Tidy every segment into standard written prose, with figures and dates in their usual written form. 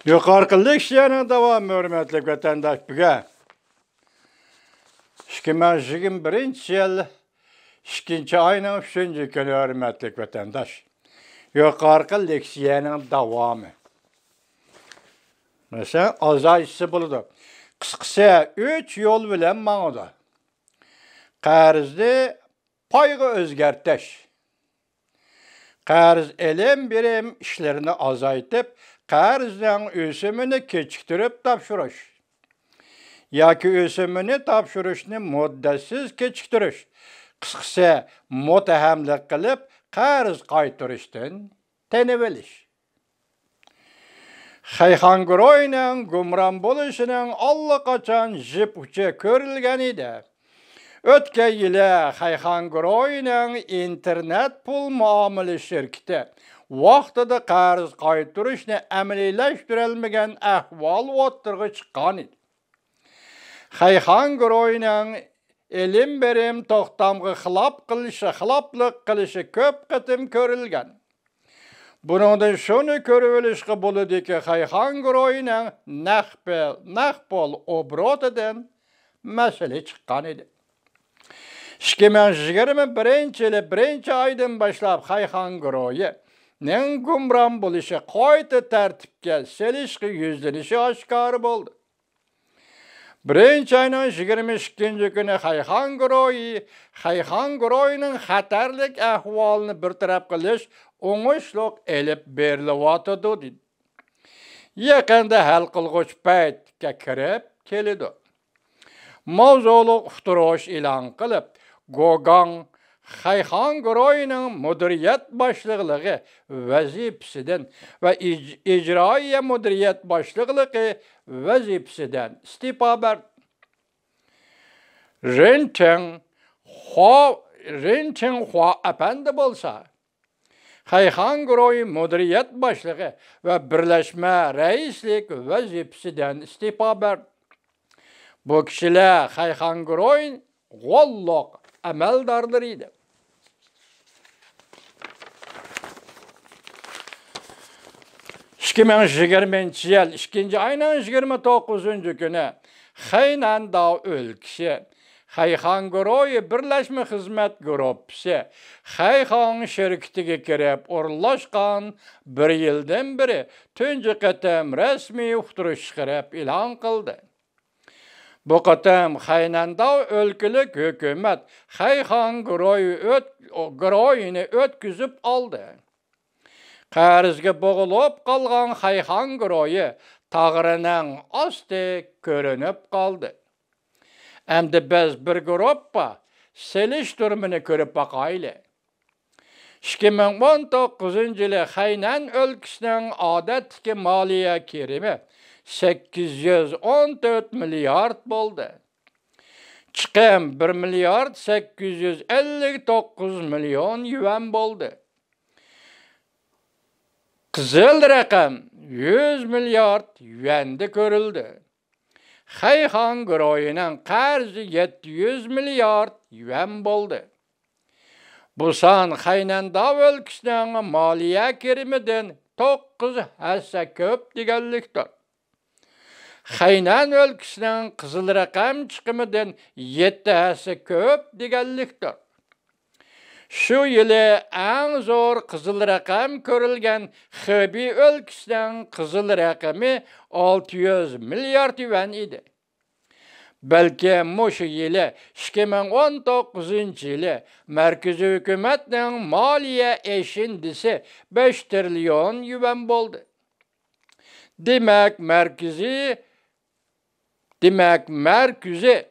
Yukarıkılık işlerine devam hürmetli vatandaş bugün. 2021 yıl 2. ayının 3. günü hürmetli vatandaş. Yukarıkılık işlerinin devamı. Mesela azayısı buldu. Kısa 3 yol bilen mağda. Qarzı payğı özgerteş. Qarz elem birim işlerini azaytıp, qarzdan ösümünü keçiktirip tapşırış. Yaki ösümünü tapşırışını muddesiz keçiktiriş. Kısa mutahemlik kılıp, qarz qaytırıştın teniveliş. Xayxanguroyның gumran bolışının allaqaçan jip uçe körülgen idi. Ötke yile Xayxanguroyның internet pul muamele şirketi vaqtida qarz qaytırışını əmeliləşdirilmegen ahval o'ttirg'i chiqqan idi. Xayxanguroyның elim berim toxtamgı xilaplık qilishi köp qitim körülgen. Bunundan şunu körülüşqi buludu ki Xayxanguroyның naqbol obrotidan mesele chiqqan idi. 2021 yılı 1. aydan başlap Xayxanguroyның gumran buluşı qayta tertipke selişqi yüzlenişi aşkarı boldu. 1. ayının 22. günü Xayxanguroyның xatarlik ahvalını bir taraf qilish oңuşluq elip berilyaptı dedi. Yaqında hal qilg'uch paytga kirib keldi. Mavzuluq uqtiruş e'lon qilib, Gogan Xayxanguroyның mudiriyat başlıqlığı vazifasidan ve icraiya mudiriyat başlıqlığı vazifasidan istifa berdi. Rinchen Hua efendi bolsa, Xayxanguroy mudiriyat başlığı ve birleşme reislik vazifasidan istifa berdi. Bu kişiler Xayxanguroy golloq amaldarlarıydı. Yıl 2. ayının 29. günü Xaynandao ülkesi Xayxanguroy Birleşme Hizmet Gruppası Xayxan şirketiga kirib o'rlashgan bir yıldan beri tunji qatam resmi uqtirish chiqarib e'lon qildi. Bu qatam Xaynandao ülkelik hükümet Xayxanguroyni o'tkazib oldi. Qarzga bo'g'ilib qolgan Xayxanguroy tag'rining osti ko'rinib qoldi. Endi biz bir gruppa selish turmini ko'rib baqayli. 2019 yılı Xaynan ülkesining odatdagi moliya kirimi 814 milyard bo'ldi. Chiqim 1 milyard 859 milyon yuan bo'ldi. Qizil raqam 100 milyard yuanda ko'rildi. Xayxanguroyning qarzi 700 milyard yuan bo'ldi. Bu son Xaynandao ülkesining moliya kirimidan 9 hassa ko'p deganlikdir. Xaynan ülkesining qizil raqam chiqimidan 7 hassa ko'p deganlikdir. Şu yılı en zor qizil raqam ko'rilgan Xebi ülkesining qizil raqami 600 milyard yuan idi. Belki şu yılı 2019 yılı merkezi hükümetning moliya eşindisi 5 trilyon yuan bo'ldi. Demek merkezi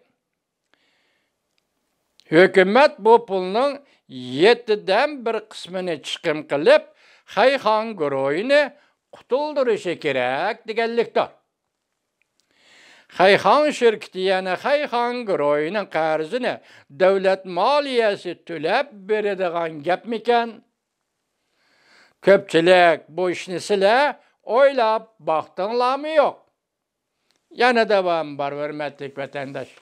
hükümet bu pulning 7'den bir qismini chiqim qilib, Xayxanguroyni qutuldirishi kerak deganlikdir. Xayxan şirketi yana Xayxanguroyning qarzini davlat moliyasi to'lab beradigan gapmikan? Ko'pchilik bu ishni sizlar o'ylab baqdinglarmi yo'q? Yana davom bor hurmatli vatandosh.